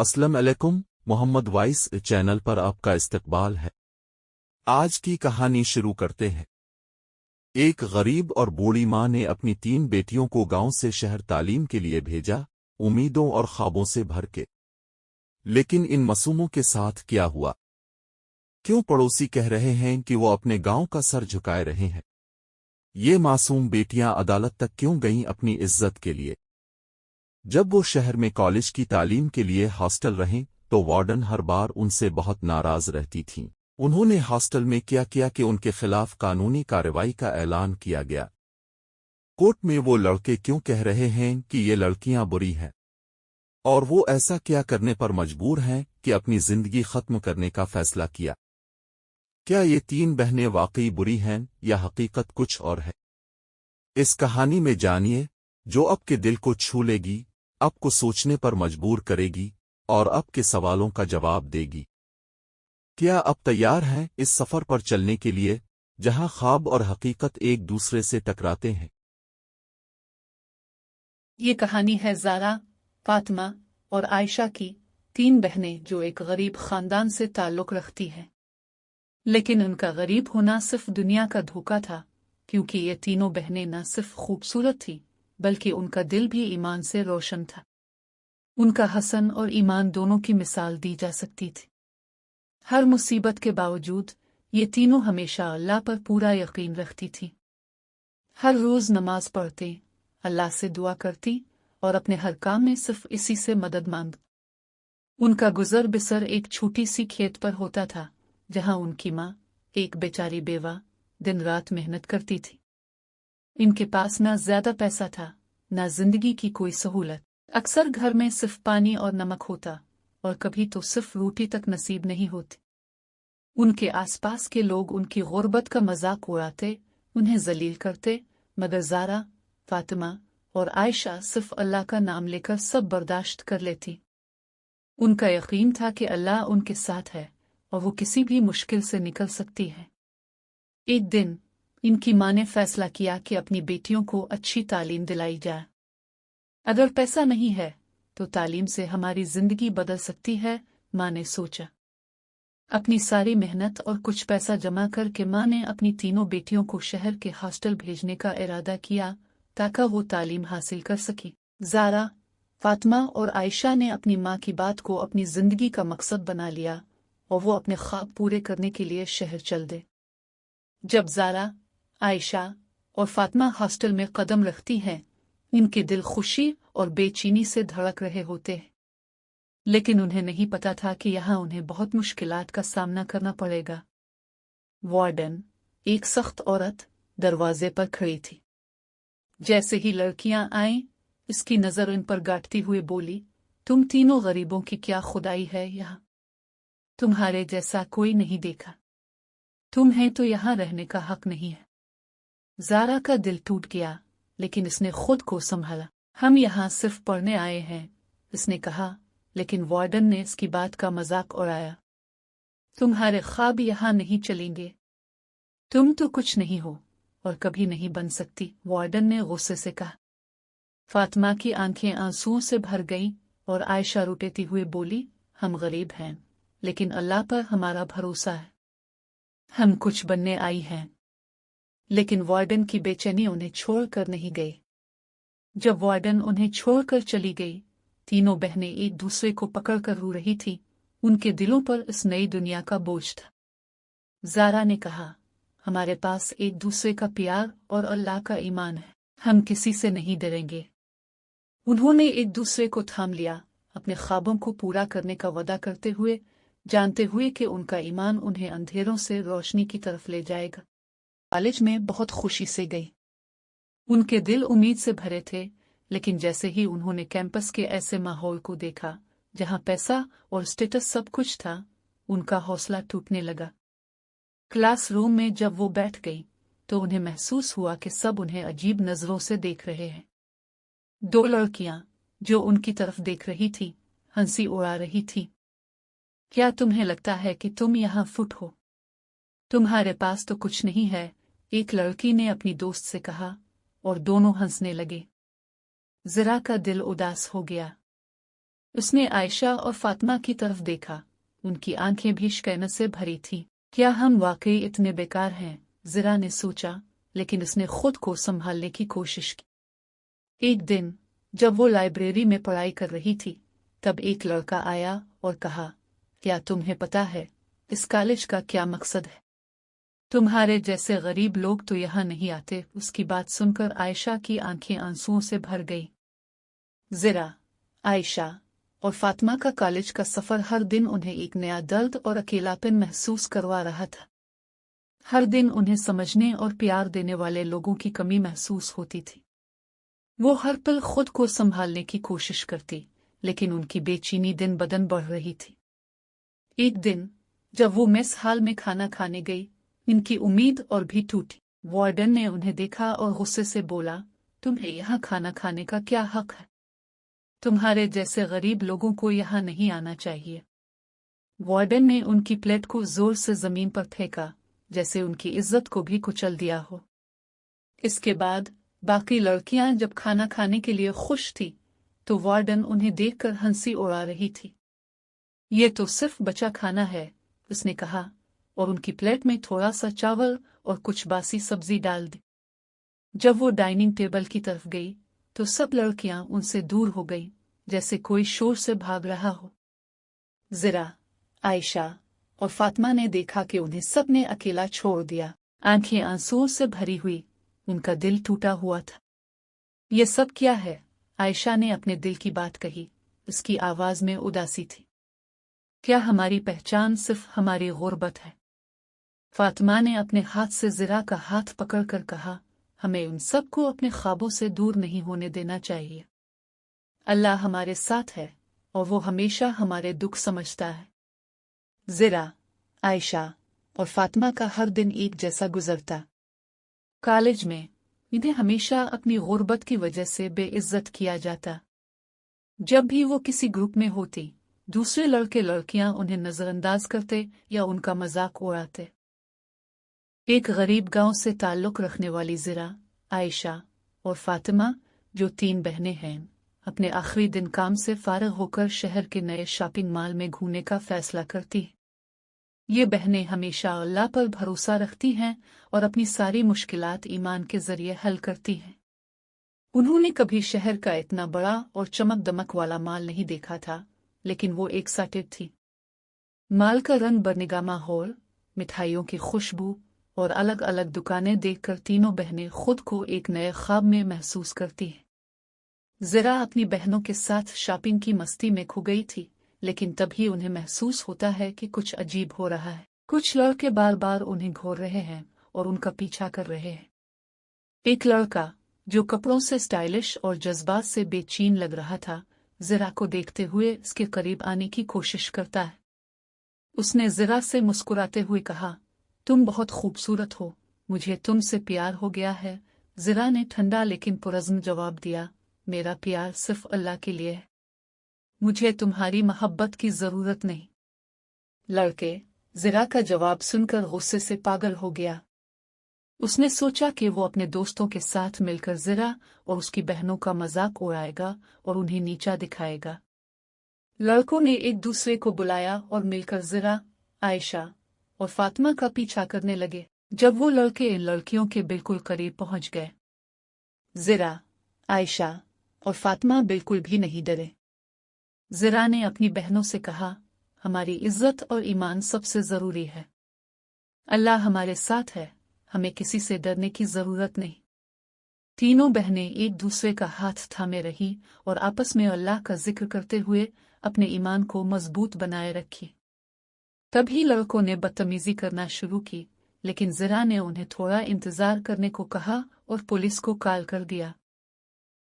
अस्सलाम अलैकुम। Mohammad vice channel पर आपका इस्तकबाल है। आज की कहानी शुरू करते हैं। एक गरीब और बूढ़ी माँ ने अपनी 3 बेटियों को गांव से शहर तालीम के लिए भेजा, उम्मीदों और ख्वाबों से भर के। लेकिन इन मासूमों के साथ क्या हुआ? क्यों पड़ोसी कह रहे हैं कि वो अपने गांव का सर झुकाए रहे हैं? ये मासूम बेटियां अदालत तक क्यों गईं अपनी इज्जत के लिए? जब वो शहर में कॉलेज की तालीम के लिए हॉस्टल रहें तो वार्डन हर बार उनसे बहुत नाराज रहती थीं। उन्होंने हॉस्टल में क्या किया कि उनके खिलाफ कानूनी कार्रवाई का ऐलान किया गया। कोर्ट में वो लड़के क्यों कह रहे हैं कि ये लड़कियां बुरी हैं? और वो ऐसा क्या करने पर मजबूर हैं कि अपनी जिंदगी खत्म करने का फैसला किया? क्या ये 3 बहनें वाकई बुरी हैं या हकीकत कुछ और है? इस कहानी में जानिए, जो आपके दिल को छू लेगी, आपको सोचने पर मजबूर करेगी और आपके सवालों का जवाब देगी। क्या आप तैयार हैं इस सफर पर चलने के लिए, जहां ख्वाब और हकीकत एक दूसरे से टकराते हैं? ये कहानी है ज़ारा, फातिमा और आयशा की, 3 बहनें जो एक गरीब खानदान से ताल्लुक़ रखती हैं। लेकिन उनका गरीब होना सिर्फ दुनिया का धोखा था, क्योंकि ये तीनों बहनें न सिर्फ खूबसूरत थीं, बल्कि उनका दिल भी ईमान से रोशन था। उनका हसन और ईमान दोनों की मिसाल दी जा सकती थी। हर मुसीबत के बावजूद ये तीनों हमेशा अल्लाह पर पूरा यकीन रखती थीं। हर रोज़ नमाज पढ़ते, अल्लाह से दुआ करती और अपने हर काम में सिर्फ इसी से मदद मांग। उनका गुजर बसर एक छोटी सी खेत पर होता था, जहां उनकी माँ, एक बेचारी बेवा, दिन रात मेहनत करती थी। इनके पास ना ज्यादा पैसा था, ना जिंदगी की कोई सहूलत। अक्सर घर में सिर्फ पानी और नमक होता, और कभी तो सिर्फ रोटी तक नसीब नहीं होती। उनके आसपास के लोग उनकी गुर्बत का मजाक उड़ाते, उन्हें जलील करते, मगर ज़ारा, फातिमा और आयशा सिर्फ अल्लाह का नाम लेकर सब बर्दाश्त कर लेती। उनका यकीन था कि अल्लाह उनके साथ है और वो किसी भी मुश्किल से निकल सकती है। एक दिन इनकी माँ ने फैसला किया कि अपनी बेटियों को अच्छी तालीम दिलाई जाए। अगर पैसा नहीं है तो तालीम से हमारी जिंदगी बदल सकती है, माँ ने सोचा। अपनी सारी मेहनत और कुछ पैसा जमा करके माँ ने अपनी तीनों बेटियों को शहर के हॉस्टल भेजने का इरादा किया, ताकि वो तालीम हासिल कर सके। ज़ारा, फातिमा और आयशा ने अपनी माँ की बात को अपनी जिंदगी का मकसद बना लिया और वो अपने ख्वाब पूरे करने के लिए शहर चल दे। जब ज़ारा, आयशा और फातिमा हॉस्टल में कदम रखती हैं, इनके दिल खुशी और बेचैनी से धड़क रहे होते हैं। लेकिन उन्हें नहीं पता था कि यहाँ उन्हें बहुत मुश्किलात का सामना करना पड़ेगा। वार्डन, एक सख्त औरत, दरवाजे पर खड़ी थी। जैसे ही लड़कियां आईं, इसकी नजर इन पर गाटती हुए बोली, तुम तीनों गरीबों की क्या खुदाई है यहाँ? तुम्हारे जैसा कोई नहीं देखा। तुम्हें तो यहाँ रहने का हक नहीं है। ज़ारा का दिल टूट गया, लेकिन इसने खुद को संभाला। हम यहाँ सिर्फ पढ़ने आए हैं, इसने कहा, लेकिन वार्डन ने इसकी बात का मजाक उड़ाया। तुम्हारे ख्वाब यहाँ नहीं चलेंगे। तुम तो कुछ नहीं हो और कभी नहीं बन सकती, वार्डन ने गुस्से से कहा। फातिमा की आंखें आंसुओं से भर गईं और आयशा रोटेती हुए बोली, हम गरीब हैं, लेकिन अल्लाह पर हमारा भरोसा है। हम कुछ बनने आई हैं। लेकिन वार्डन की बेचैनी उन्हें छोड़कर नहीं गई। जब वार्डन उन्हें छोड़कर चली गई, तीनों बहनें एक दूसरे को पकड़कर रो रही थीं। उनके दिलों पर इस नई दुनिया का बोझ था। ज़ारा ने कहा, हमारे पास एक दूसरे का प्यार और अल्लाह का ईमान है, हम किसी से नहीं डरेंगे। उन्होंने एक दूसरे को थाम लिया, अपने ख्वाबों को पूरा करने का वादा करते हुए, जानते हुए कि उनका ईमान उन्हें अंधेरों से रोशनी की तरफ ले जाएगा। कॉलेज में बहुत खुशी से गई। उनके दिल उम्मीद से भरे थे, लेकिन जैसे ही उन्होंने कैंपस के ऐसे माहौल को देखा, जहां पैसा और स्टेटस सब कुछ था, उनका हौसला टूटने लगा। क्लासरूम में जब वो बैठ गई, तो उन्हें महसूस हुआ कि सब उन्हें अजीब नजरों से देख रहे हैं। 2 लड़कियां, जो उनकी तरफ देख रही थी, हंसी उड़ा रही थी। क्या तुम्हें लगता है कि तुम यहाँ फुट हो? तुम्हारे पास तो कुछ नहीं है, एक लड़की ने अपनी दोस्त से कहा, और दोनों हंसने लगे। ज़रा का दिल उदास हो गया। उसने आयशा और फातिमा की तरफ देखा। उनकी आंखें भी शिकन से भरी थीं। क्या हम वाकई इतने बेकार हैं? ज़रा ने सोचा, लेकिन उसने खुद को संभालने की कोशिश की। एक दिन जब वो लाइब्रेरी में पढ़ाई कर रही थी, तब एक लड़का आया और कहा, क्या तुम्हें पता है इस कॉलेज का क्या मकसद है? तुम्हारे जैसे गरीब लोग तो यहाँ नहीं आते। उसकी बात सुनकर आयशा की आंखें आंसुओं से भर गई। ज़रा, आयशा और फातिमा का कॉलेज का सफ़र हर दिन उन्हें एक नया दर्द और अकेलापन महसूस करवा रहा था। हर दिन उन्हें समझने और प्यार देने वाले लोगों की कमी महसूस होती थी। वो हर पल खुद को संभालने की कोशिश करती, लेकिन उनकी बेचैनी दिन बदन बढ़ रही थी। एक दिन जब वो मेस हॉल में खाना खाने गई, इनकी उम्मीद और भी टूटी। वार्डन ने उन्हें देखा और गुस्से से बोला, तुम्हें यहाँ खाना खाने का क्या हक है? तुम्हारे जैसे गरीब लोगों को यहाँ नहीं आना चाहिए। वार्डन ने उनकी प्लेट को जोर से जमीन पर फेंका, जैसे उनकी इज्जत को भी कुचल दिया हो। इसके बाद बाकी लड़कियां जब खाना खाने के लिए खुश थी, तो वार्डन उन्हें देखकर हंसी उड़ा रही थी। ये तो सिर्फ बचा खाना है, उसने कहा, और उनकी प्लेट में थोड़ा सा चावल और कुछ बासी सब्जी डाल दी। जब वो डाइनिंग टेबल की तरफ गई, तो सब लड़कियां उनसे दूर हो गईं, जैसे कोई शोर से भाग रहा हो। ज़रा, आयशा और फातिमा ने देखा कि उन्हें सब ने अकेला छोड़ दिया। आंखें आंसुओं से भरी हुई, उनका दिल टूटा हुआ था। ये सब क्या है? आयशा ने अपने दिल की बात कही, उसकी आवाज में उदासी थी। क्या हमारी पहचान सिर्फ हमारी गुर्बत है? फातिमा ने अपने हाथ से ज़रा का हाथ पकड़कर कहा, हमें उन सबको अपने ख्वाबों से दूर नहीं होने देना चाहिए। अल्लाह हमारे साथ है और वो हमेशा हमारे दुख समझता है। ज़रा, आयशा और फातिमा का हर दिन एक जैसा गुजरता। कॉलेज में इन्हें हमेशा अपनी गुर्बत की वजह से बेइज्जत किया जाता। जब भी वो किसी ग्रुप में होती, दूसरे लड़के लड़कियां उन्हें नजरअंदाज करते या उनका मजाक उड़ाते। एक गरीब गांव से ताल्लुक रखने वाली ज़रा, आयशा और फातिमा, जो 3 बहनें हैं, अपने आखिरी दिन काम से फारिग होकर शहर के नए शॉपिंग मॉल में घूमने का फैसला करती हैं। ये बहनें हमेशा अल्लाह पर भरोसा रखती हैं और अपनी सारी मुश्किलात ईमान के जरिए हल करती हैं। उन्होंने कभी शहर का इतना बड़ा और चमक दमक वाला माल नहीं देखा था, लेकिन वो एक्साइटेड थी। माल का रंग बरनिगामा हॉल, मिठाइयों की खुशबू और अलग अलग दुकानें देखकर तीनों बहनें खुद को एक नए ख्वाब में महसूस करती हैं। ज़रा अपनी बहनों के साथ शॉपिंग की मस्ती में खो गई थी, लेकिन तभी उन्हें महसूस होता है कि कुछ अजीब हो रहा है। कुछ लड़के बार बार उन्हें घूर रहे हैं और उनका पीछा कर रहे हैं। एक लड़का जो कपड़ों से स्टाइलिश और जज्बात से बेचैन लग रहा था, ज़रा को देखते हुए उसके करीब आने की कोशिश करता है। उसने ज़रा से मुस्कुराते हुए कहा, तुम बहुत खूबसूरत हो, मुझे तुमसे प्यार हो गया है। ज़रा ने ठंडा लेकिन पुरज़्म जवाब दिया, मेरा प्यार सिर्फ अल्लाह के लिए है, मुझे तुम्हारी मोहब्बत की ज़रूरत नहीं। लड़के ज़रा का जवाब सुनकर गुस्से से पागल हो गया। उसने सोचा कि वो अपने दोस्तों के साथ मिलकर ज़रा और उसकी बहनों का मजाक उड़ाएगा और उन्हें नीचा दिखाएगा। लड़कों ने एक दूसरे को बुलाया और मिलकर ज़रा, आयशा और फातिमा का पीछा करने लगे। जब वो लड़के इन लड़कियों के बिल्कुल करीब पहुंच गए, ज़रा, आयशा और फातिमा बिल्कुल भी नहीं डरे। ज़रा ने अपनी बहनों से कहा, हमारी इज्जत और ईमान सबसे ज़रूरी है। अल्लाह हमारे साथ है, हमें किसी से डरने की ज़रूरत नहीं। तीनों बहनें एक दूसरे का हाथ थामे रही और आपस में अल्लाह का जिक्र करते हुए अपने ईमान को मजबूत बनाए रखी। तभी लड़कों ने बदतमीजी करना शुरू की, लेकिन ज़रा ने उन्हें थोड़ा इंतजार करने को कहा और पुलिस को कॉल कर दिया।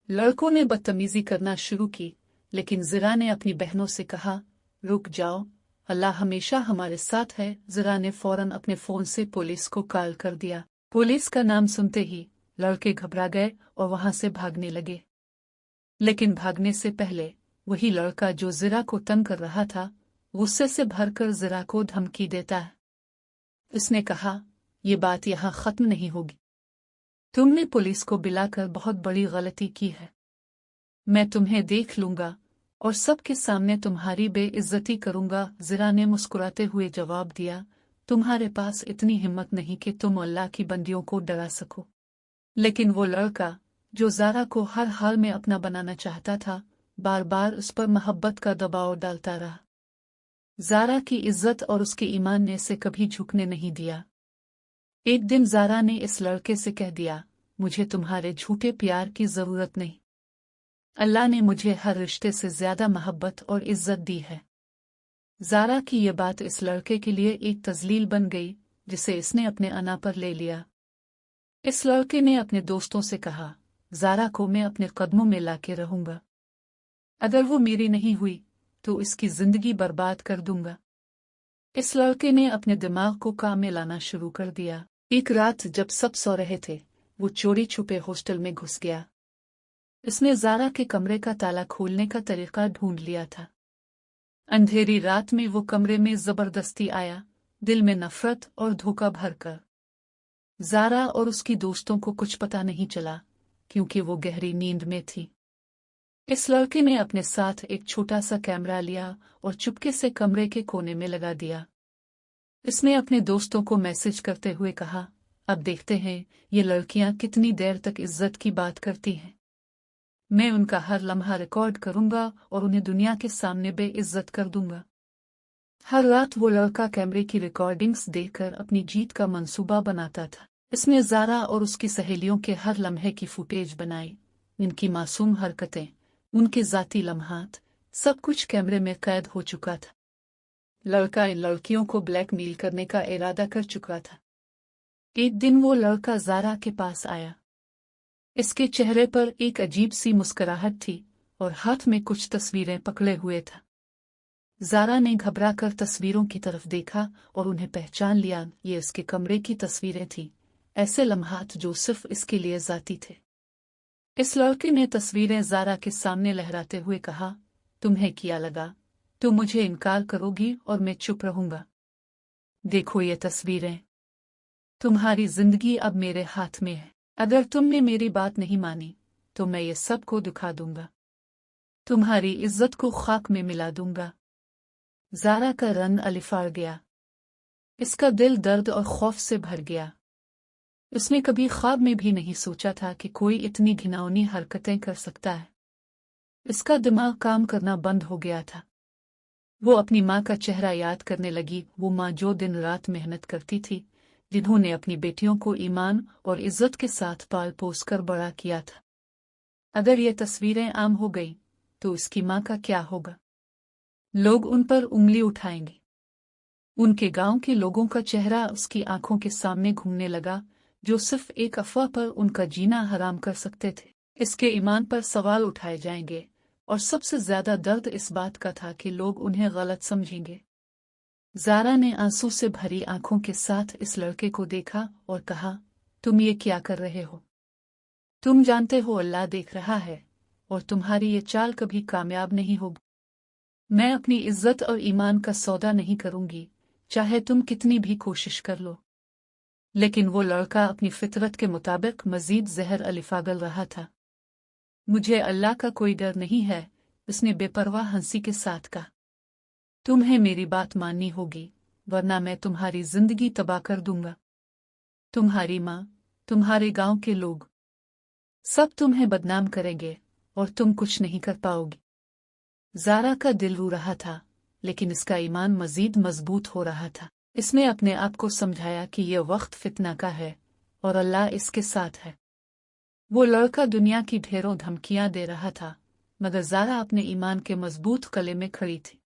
लड़कों ने बदतमीजी करना शुरू की, लेकिन ज़रा ने अपनी बहनों से कहा, रुक जाओ, अल्लाह हमेशा हमारे साथ है। ज़रा ने फौरन अपने फ़ोन से पुलिस को कॉल कर दिया। पुलिस का नाम सुनते ही लड़के घबरा गए और वहां से भागने लगे। लेकिन भागने से पहले वही लड़का जो ज़रा को तंग कर रहा था, गुस्से से भरकर ज़रा को धमकी देता है। उसने कहा, ये बात यहाँ ख़त्म नहीं होगी। तुमने पुलिस को बुलाकर बहुत बड़ी गलती की है। मैं तुम्हें देख लूंगा और सबके सामने तुम्हारी बेइज्जती करूंगा। ज़रा ने मुस्कुराते हुए जवाब दिया, तुम्हारे पास इतनी हिम्मत नहीं कि तुम अल्लाह की बंदियों को डरा सको। लेकिन वो लड़का जो ज़ारा को हर हाल में अपना बनाना चाहता था, बार बार उस पर मोहब्बत का दबाव डालता रहा। ज़ारा की इज्जत और उसके ईमान ने इसे कभी झुकने नहीं दिया। एक दिन ज़ारा ने इस लड़के से कह दिया, मुझे तुम्हारे झूठे प्यार की ज़रूरत नहीं। अल्लाह ने मुझे हर रिश्ते से ज़्यादा मोहब्बत और इज्जत दी है। ज़ारा की ये बात इस लड़के के लिए एक तज़लील बन गई, जिसे इसने अपने अना पर ले लिया। इस लड़के ने अपने दोस्तों से कहा, ज़ारा को मैं अपने कदमों में लाके रहूंगा। अगर वो मेरी नहीं हुई तो इसकी जिंदगी बर्बाद कर दूंगा। इस लड़के ने अपने दिमाग को काम में लाना शुरू कर दिया। एक रात जब सब सो रहे थे, वो चोरी छुपे हॉस्टल में घुस गया। इसने ज़ारा के कमरे का ताला खोलने का तरीका ढूंढ लिया था। अंधेरी रात में वो कमरे में जबरदस्ती आया, दिल में नफरत और धोखा भरकर। ज़ारा और उसकी दोस्तों को कुछ पता नहीं चला, क्योंकि वो गहरी नींद में थी। इस लड़के ने अपने साथ एक छोटा सा कैमरा लिया और चुपके से कमरे के कोने में लगा दिया। इसने अपने दोस्तों को मैसेज करते हुए कहा, अब देखते हैं ये लड़कियां कितनी देर तक इज्जत की बात करती हैं। मैं उनका हर लम्हा रिकॉर्ड करूंगा और उन्हें दुनिया के सामने बेइज्जत कर दूंगा। हर रात वो लड़का कैमरे की रिकॉर्डिंग्स देखकर अपनी जीत का मंसूबा बनाता था। इसने ज़ारा और उसकी सहेलियों के हर लम्हे की फुटेज बनाई। इनकी मासूम हरकतें, उनके ज़ाती लम्हात, सब कुछ कैमरे में कैद हो चुका था। लड़का इन लड़कियों को ब्लैकमेल करने का इरादा कर चुका था। एक दिन वो लड़का ज़ारा के पास आया। इसके चेहरे पर एक अजीब सी मुस्कुराहट थी और हाथ में कुछ तस्वीरें पकड़े हुए था। ज़ारा ने घबराकर तस्वीरों की तरफ देखा और उन्हें पहचान लिया। ये इसके कमरे की तस्वीरें थीं, ऐसे लम्हात जो सिर्फ इसके लिए ज़ाती थे। इस लड़के ने तस्वीरें ज़ारा के सामने लहराते हुए कहा, तुम्हें क्या लगा, तुम मुझे इनकार करोगी और मैं चुप रहूंगा? देखो ये तस्वीरें, तुम्हारी जिंदगी अब मेरे हाथ में है। अगर तुमने मेरी बात नहीं मानी तो मैं ये सबको दिखा दूंगा, तुम्हारी इज्जत को खाक में मिला दूंगा। ज़ारा का रंग अलिफाड़ गया। इसका दिल दर्द और खौफ से भर गया। उसने कभी ख्वाब में भी नहीं सोचा था कि कोई इतनी घिनौनी हरकतें कर सकता है। इसका दिमाग काम करना बंद हो गया था। वो अपनी माँ का चेहरा याद करने लगी, वो माँ जो दिन रात मेहनत करती थी, जिन्होंने अपनी बेटियों को ईमान और इज्जत के साथ पाल पोस कर बड़ा किया था। अगर ये तस्वीरें आम हो गई तो उसकी माँ का क्या होगा? लोग उन पर उंगली उठाएंगे। उनके गांव के लोगों का चेहरा उसकी आंखों के सामने घूमने लगा, जो सिर्फ एक अफवाह पर उनका जीना हराम कर सकते थे। इसके ईमान पर सवाल उठाए जाएंगे और सबसे ज्यादा दर्द इस बात का था कि लोग उन्हें गलत समझेंगे। ज़ारा ने आंसू से भरी आंखों के साथ इस लड़के को देखा और कहा, तुम ये क्या कर रहे हो? तुम जानते हो अल्लाह देख रहा है और तुम्हारी ये चाल कभी कामयाब नहीं होगी। मैं अपनी इज्जत और ईमान का सौदा नहीं करूंगी, चाहे तुम कितनी भी कोशिश कर लो। लेकिन वो लड़का अपनी फितरत के मुताबिक मजीद जहर अलिफागल रहा था। मुझे अल्लाह का कोई डर नहीं है, उसने बेपरवाह हंसी के साथ कहा। तुम्हें मेरी बात माननी होगी, वरना मैं तुम्हारी जिंदगी तबाह कर दूंगा। तुम्हारी माँ, तुम्हारे गांव के लोग, सब तुम्हें बदनाम करेंगे और तुम कुछ नहीं कर पाओगी। ज़ारा का दिल रो रहा था, लेकिन इसका ईमान मजीद मजबूत हो रहा था। इसने अपने आप को समझाया कि यह वक्त फितना का है और अल्लाह इसके साथ है। वो लड़का दुनिया की ढेरों धमकियां दे रहा था, मगर ज़ारा अपने ईमान के मजबूत कले में खड़ी थी।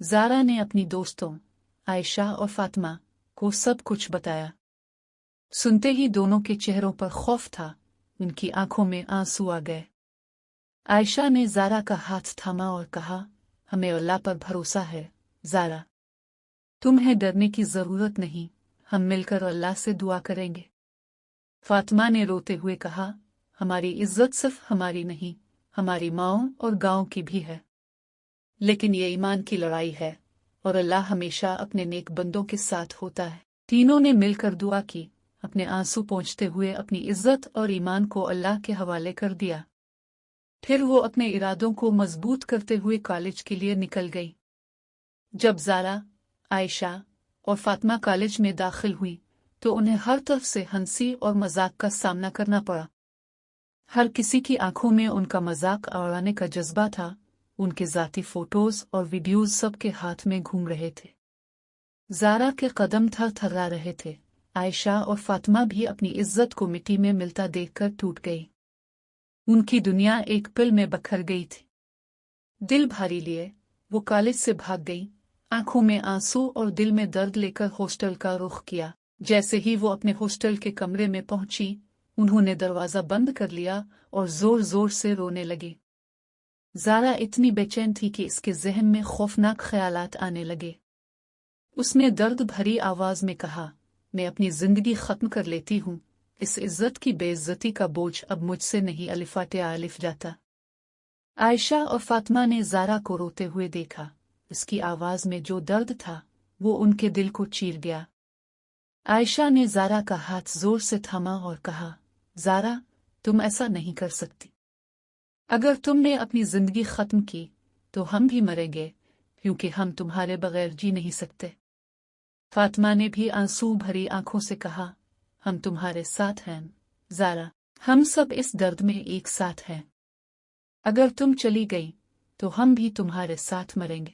ज़ारा ने अपनी दोस्तों आयशा और फातिमा को सब कुछ बताया। सुनते ही दोनों के चेहरों पर खौफ था, उनकी आंखों में आंसू आ गए। आयशा ने ज़ारा का हाथ थामा और कहा, हमें अल्लाह पर भरोसा है ज़ारा, तुम्हें डरने की जरूरत नहीं, हम मिलकर अल्लाह से दुआ करेंगे। फातिमा ने रोते हुए कहा, हमारी इज्जत सिर्फ हमारी नहीं, हमारी माँओं और गांव की भी है। लेकिन ये ईमान की लड़ाई है और अल्लाह हमेशा अपने नेक बंदों के साथ होता है। तीनों ने मिलकर दुआ की, अपने आंसू पोंछते हुए अपनी इज्जत और ईमान को अल्लाह के हवाले कर दिया। फिर वो अपने इरादों को मजबूत करते हुए कॉलेज के लिए निकल गई। जब ज़ारा, आयशा और फातिमा कॉलेज में दाखिल हुई तो उन्हें हर तरफ से हंसी और मजाक का सामना करना पड़ा। हर किसी की आंखों में उनका मजाक उड़ाने का जज्बा था। उनके ज़ाती फोटोज और वीडियोज सबके हाथ में घूम रहे थे। ज़ारा के कदम थरथरा रहे थे। आयशा और फातिमा भी अपनी इज्जत को मिट्टी में मिलता देखकर टूट गई। उनकी दुनिया एक पल में बखर गई थी। दिल भारी लिए वो कॉलेज से भाग गई, आंखों में आंसू और दिल में दर्द लेकर हॉस्टल का रुख किया। जैसे ही वो अपने हॉस्टल के कमरे में पहुंची, उन्होंने दरवाजा बंद कर लिया और जोर जोर से रोने लगी। ज़ारा इतनी बेचैन थी कि इसके जहन में खौफनाक ख्यालात आने लगे। उसने दर्द भरी आवाज में कहा, मैं अपनी जिंदगी खत्म कर लेती हूँ। इस इज्जत की बेइज्जती का बोझ अब मुझसे नहीं अलिफाटे आलिफ जाता। आयशा और फातिमा ने ज़ारा को रोते हुए देखा। उसकी आवाज में जो दर्द था वो उनके दिल को चीर गया। आयशा ने ज़ारा का हाथ जोर से थामा और कहा, ज़ारा, तुम ऐसा नहीं कर सकती। अगर तुमने अपनी जिंदगी खत्म की तो हम भी मरेंगे, क्योंकि हम तुम्हारे बगैर जी नहीं सकते। फातिमा ने भी आंसू भरी आंखों से कहा, हम तुम्हारे साथ हैं ज़ारा, हम सब इस दर्द में एक साथ हैं। अगर तुम चली गई तो हम भी तुम्हारे साथ मरेंगे,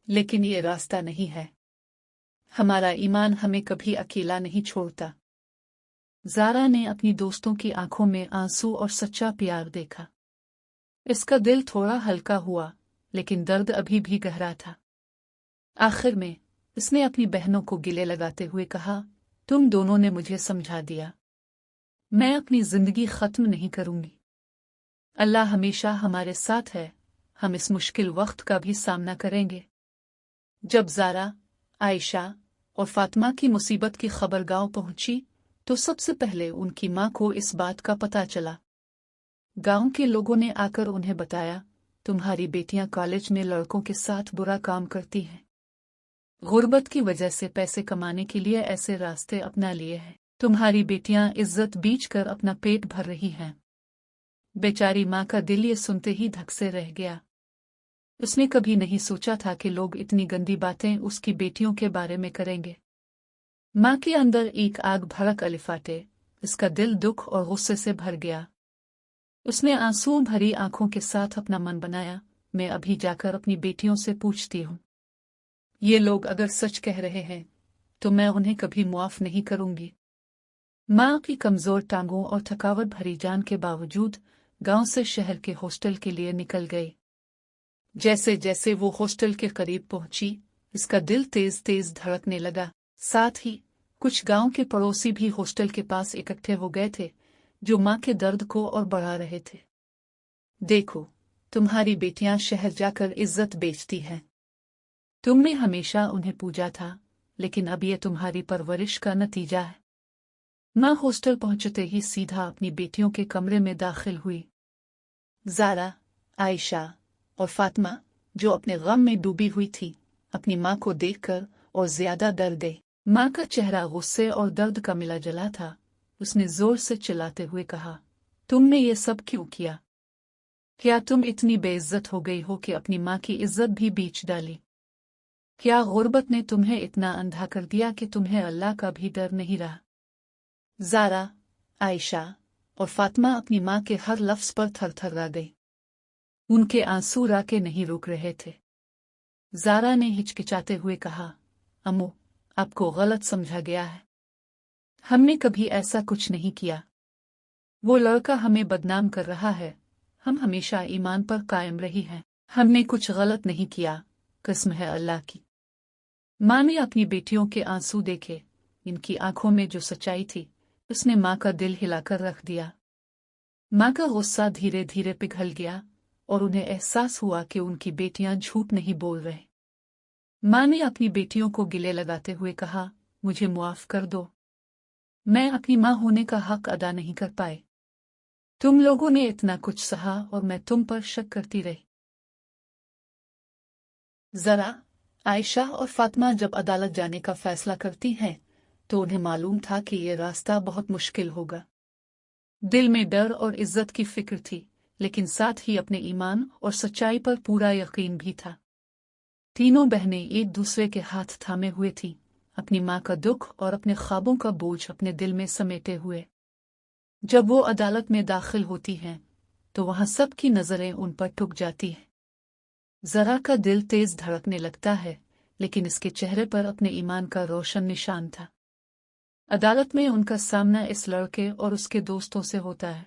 लेकिन ये रास्ता नहीं है। हमारा ईमान हमें कभी अकेला नहीं छोड़ता। ज़ारा ने अपनी दोस्तों की आंखों में आंसू और सच्चा प्यार देखा। इसका दिल थोड़ा हल्का हुआ, लेकिन दर्द अभी भी गहरा था। आखिर में इसने अपनी बहनों को गिले लगाते हुए कहा, तुम दोनों ने मुझे समझा दिया। मैं अपनी जिंदगी खत्म नहीं करूंगी। अल्लाह हमेशा हमारे साथ है। हम इस मुश्किल वक्त का भी सामना करेंगे। जब ज़ारा, आयशा और फातिमा की मुसीबत की खबर गांव पहुंची तो सबसे पहले उनकी मां को इस बात का पता चला। गांव के लोगों ने आकर उन्हें बताया, तुम्हारी बेटियां कॉलेज में लड़कों के साथ बुरा काम करती हैं। गुर्बत की वजह से पैसे कमाने के लिए ऐसे रास्ते अपना लिए हैं। तुम्हारी बेटियां इज्जत बीच कर अपना पेट भर रही हैं। बेचारी माँ का दिल ये सुनते ही धक से रह गया। उसने कभी नहीं सोचा था कि लोग इतनी गंदी बातें उसकी बेटियों के बारे में करेंगे। माँ के अंदर एक आग भड़क अलिफाटे। इसका दिल दुख और गुस्से से भर गया। उसने आंसू भरी आंखों के साथ अपना मन बनाया, मैं अभी जाकर अपनी बेटियों से पूछती हूँ। ये लोग अगर सच कह रहे हैं तो मैं उन्हें कभी मुआफ नहीं करूंगी। माँ की कमजोर टांगों और थकावट भरी जान के बावजूद गांव से शहर के हॉस्टल के लिए निकल गए। जैसे जैसे वो हॉस्टल के करीब पहुंची, इसका दिल तेज तेज धड़कने लगा। साथ ही कुछ गांव के पड़ोसी भी हॉस्टल के पास इकट्ठे हो गए थे, जो माँ के दर्द को और बढ़ा रहे थे। देखो, तुम्हारी बेटियां शहर जाकर इज्जत बेचती हैं। तुमने हमेशा उन्हें पूजा था, लेकिन अब ये तुम्हारी परवरिश का नतीजा है। माँ हॉस्टल पहुंचते ही सीधा अपनी बेटियों के कमरे में दाखिल हुई। ज़ारा, आयशा और फातिमा, जो अपने गम में डूबी हुई थी, अपनी माँ को देखकर और ज्यादा डर गई। माँ का चेहरा गुस्से और दर्द का मिला जला था। उसने जोर से चिल्लाते हुए कहा, तुमने ये सब क्यों किया? क्या तुम इतनी बेइज्जत हो गई हो कि अपनी माँ की इज्जत भी बीच डाली? क्या गुर्बत ने तुम्हें इतना अंधा कर दिया कि तुम्हें अल्लाह का भी डर नहीं रहा? ज़ारा, आयशा और फातिमा अपनी माँ के हर लफ्ज पर थरथरा गई। उनके आंसू राके नहीं रुक रहे थे। ज़ारा ने हिचकिचाते हुए कहा, अम्मू, आपको गलत समझा गया है। हमने कभी ऐसा कुछ नहीं किया। वो लड़का हमें बदनाम कर रहा है। हम हमेशा ईमान पर कायम रही हैं। हमने कुछ गलत नहीं किया, कसम है अल्लाह की। माँ ने अपनी बेटियों के आंसू देखे। इनकी आंखों में जो सच्चाई थी, उसने माँ का दिल हिलाकर रख दिया। माँ का गुस्सा धीरे धीरे पिघल गया और उन्हें एहसास हुआ कि उनकी बेटियां झूठ नहीं बोल रहे। माँ ने अपनी बेटियों को गिले लगाते हुए कहा, मुझे मुआफ कर दो। मैं अपनी माँ होने का हक अदा नहीं कर पाए। तुम लोगों ने इतना कुछ सहा और मैं तुम पर शक करती रही। ज़रा, आयशा और फातिमा जब अदालत जाने का फैसला करती हैं तो उन्हें मालूम था कि ये रास्ता बहुत मुश्किल होगा। दिल में डर और इज्जत की फिक्र थी लेकिन साथ ही अपने ईमान और सच्चाई पर पूरा यकीन भी था। तीनों बहनें एक दूसरे के हाथ थामे हुए थीं, अपनी माँ का दुख और अपने ख्वाबों का बोझ अपने दिल में समेटे हुए। जब वो अदालत में दाखिल होती हैं तो वहां सबकी नजरें उन पर टुक जाती हैं। जरा का दिल तेज धड़कने लगता है, लेकिन इसके चेहरे पर अपने ईमान का रोशन निशान था। अदालत में उनका सामना इस लड़के और उसके दोस्तों से होता है।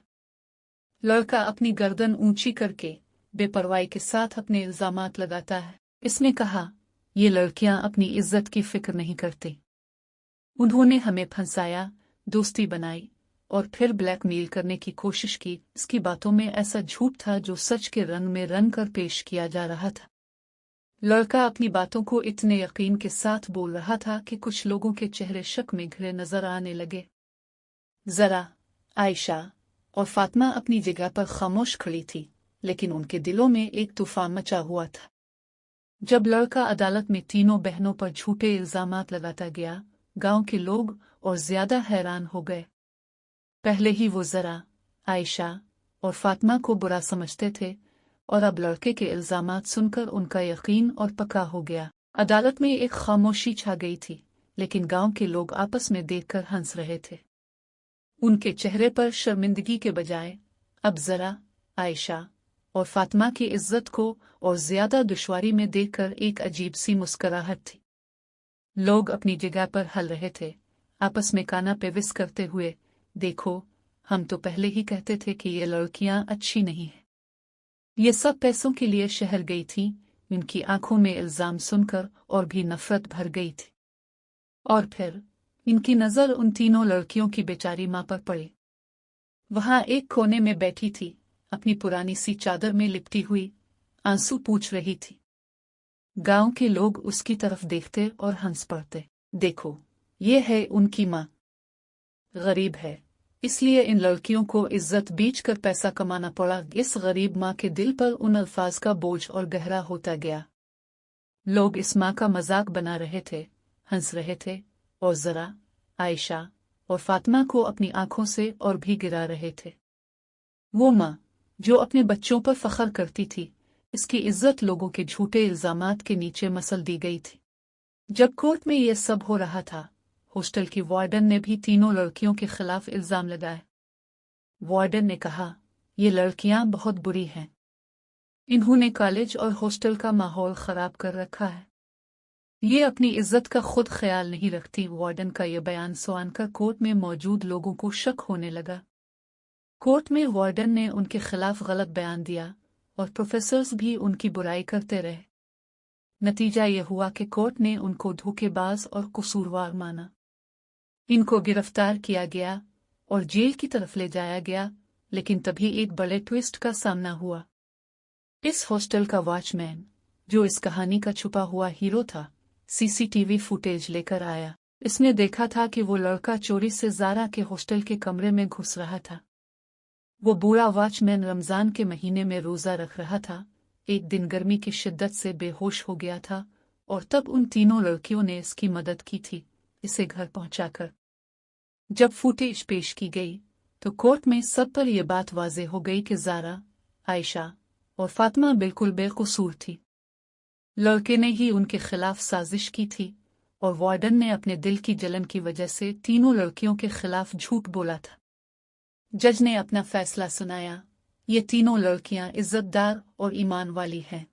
लड़का अपनी गर्दन ऊंची करके बेपरवाही के साथ अपने इल्जामात लगाता है। इसने कहा, ये लड़कियां अपनी इज्जत की फिक्र नहीं करती। उन्होंने हमें फंसाया, दोस्ती बनाई और फिर ब्लैकमेल करने की कोशिश की। इसकी बातों में ऐसा झूठ था जो सच के रंग में रंग कर पेश किया जा रहा था। लड़का अपनी बातों को इतने यकीन के साथ बोल रहा था कि कुछ लोगों के चेहरे शक में घिरे नजर आने लगे। जरा, आयशा और फातिमा अपनी जगह पर खामोश खड़ी थी, लेकिन उनके दिलों में एक तूफान मचा हुआ था। जब लड़का अदालत में तीनों बहनों पर झूठे इल्जामात लगाता गया, गांव के लोग और ज्यादा हैरान हो गए। पहले ही वो जरा, आयशा और फातिमा को बुरा समझते थे, और अब लड़के के इल्जामात सुनकर उनका यकीन और पक्का हो गया। अदालत में एक खामोशी छा गई थी, लेकिन गांव के लोग आपस में देखकर हंस रहे थे। उनके चेहरे पर शर्मिंदगी के बजाय अब जरा, आयशा और फातिमा की इज्जत को और ज्यादा दुश्वारी में देखकर एक अजीब सी मुस्कुराहट थी। लोग अपनी जगह पर हल रहे थे, आपस में काना पेविस करते हुए, देखो, हम तो पहले ही कहते थे कि ये लड़कियां अच्छी नहीं हैं। ये सब पैसों के लिए शहर गई थी। उनकी आंखों में इल्जाम सुनकर और भी नफरत भर गई थी। और फिर इनकी नजर उन तीनों लड़कियों की बेचारी मां पर पड़ी। वहां एक कोने में बैठी थी, अपनी पुरानी सी चादर में लिपटी हुई, आंसू पूछ रही थी। गांव के लोग उसकी तरफ देखते और हंस पड़ते। देखो, ये है उनकी मां। गरीब है, इसलिए इन लड़कियों को इज्जत बेच कर पैसा कमाना पड़ा। इस गरीब मां के दिल पर उन अल्फाज का बोझ और गहरा होता गया। लोग इस मां का मजाक बना रहे थे, हंस रहे थे, और जरा, आयशा और फातिमा को अपनी आंखों से और भी गिरा रहे थे। वो मां जो अपने बच्चों पर फख्र करती थी, इसकी इज्जत लोगों के झूठे इल्जामात के नीचे मसल दी गई थी। जब कोर्ट में यह सब हो रहा था, हॉस्टल की वार्डन ने भी तीनों लड़कियों के खिलाफ इल्जाम लगाए। वार्डन ने कहा, ये लड़कियां बहुत बुरी हैं। इन्होंने कॉलेज और हॉस्टल का माहौल खराब कर रखा है। ये अपनी इज्जत का खुद ख्याल नहीं रखती। वार्डन का यह बयान सुनकर कोर्ट में मौजूद लोगों को शक होने लगा। कोर्ट में वार्डन ने उनके खिलाफ गलत बयान दिया और प्रोफेसर्स भी उनकी बुराई करते रहे। नतीजा यह हुआ कि कोर्ट ने उनको धोखेबाज और कसूरवार माना। इनको गिरफ्तार किया गया और जेल की तरफ ले जाया गया, लेकिन तभी एक बड़े ट्विस्ट का सामना हुआ। इस हॉस्टल का वॉचमैन, जो इस कहानी का छुपा हुआ हीरो था, सीसीटीवी फुटेज लेकर आया। इसने देखा था कि वो लड़का चोरी से ज़ारा के हॉस्टल के कमरे में घुस रहा था। वो बूढ़ा वॉचमैन रमजान के महीने में रोजा रख रहा था। एक दिन गर्मी की शिद्दत से बेहोश हो गया था, और तब उन तीनों लड़कियों ने इसकी मदद की थी, इसे घर पहुंचाकर। जब फुटेज पेश की गई तो कोर्ट में सब पर यह बात वाज़ेह हो गई कि ज़ारा, आयशा और फातिमा बिल्कुल बेकसूर थी। लड़के ने ही उनके खिलाफ साजिश की थी, और वार्डन ने अपने दिल की जलन की वजह से तीनों लड़कियों के खिलाफ झूठ बोला था। जज ने अपना फैसला सुनाया। ये तीनों लड़कियां इज्जतदार और ईमान वाली हैं।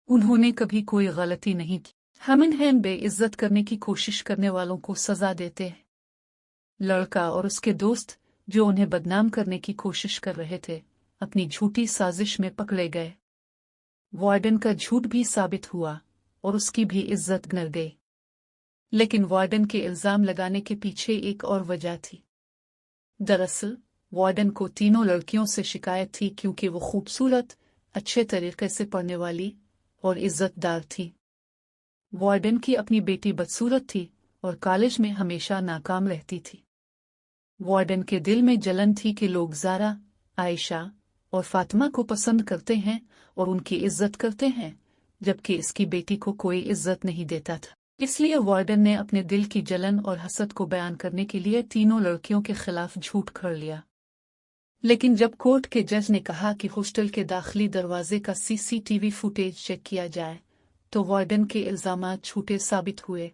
उन्होंने कभी कोई गलती नहीं की। हम इन्हें बेइज्जत करने की कोशिश करने वालों को सजा देते हैं। लड़का और उसके दोस्त, जो उन्हें बदनाम करने की कोशिश कर रहे थे, अपनी झूठी साजिश में पकड़े गए। वार्डन का झूठ भी साबित हुआ और उसकी भी इज्जत गिर गई। लेकिन वार्डन के इल्जाम लगाने के पीछे एक और वजह थी। दरअसल वार्डन को तीनों लड़कियों से शिकायत थी, क्योंकि वो खूबसूरत, अच्छे तरीके से पढ़ने वाली और इज्जतदार थी। वार्डन की अपनी बेटी बदसूरत थी और कॉलेज में हमेशा नाकाम रहती थी। वार्डन के दिल में जलन थी कि लोग ज़ारा, आयशा और फातिमा को पसंद करते हैं और उनकी इज्जत करते हैं, जबकि इसकी बेटी को कोई इज्जत नहीं देता था। इसलिए वार्डन ने अपने दिल की जलन और हसद को बयान करने के लिए तीनों लड़कियों के खिलाफ झूठ कर लिया। लेकिन जब कोर्ट के जज ने कहा कि हॉस्टल के दाखिली दरवाजे का सीसीटीवी फुटेज चेक किया जाए तो वार्डन के इल्जामात झूठे साबित हुए।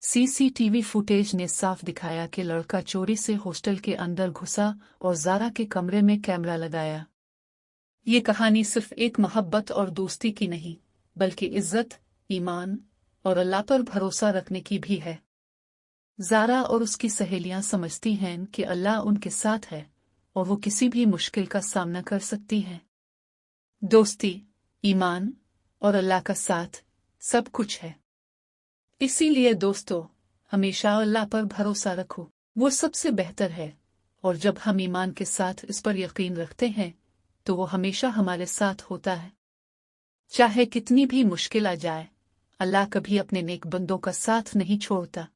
सीसीटीवी फुटेज ने साफ दिखाया कि लड़का चोरी से हॉस्टल के अंदर घुसा और ज़ारा के कमरे में कैमरा लगाया। ये कहानी सिर्फ एक मोहब्बत और दोस्ती की नहीं, बल्कि इज्जत, ईमान और अल्लाह पर भरोसा रखने की भी है। ज़ारा और उसकी सहेलियां समझती हैं कि अल्लाह उनके साथ है और वो किसी भी मुश्किल का सामना कर सकती हैं। दोस्ती, ईमान और अल्लाह का साथ सब कुछ है। इसीलिए दोस्तों, हमेशा अल्लाह पर भरोसा रखो, वो सबसे बेहतर है। और जब हम ईमान के साथ इस पर यकीन रखते हैं तो वो हमेशा हमारे साथ होता है। चाहे कितनी भी मुश्किल आ जाए, अल्लाह कभी अपने नेक बंदों का साथ नहीं छोड़ता।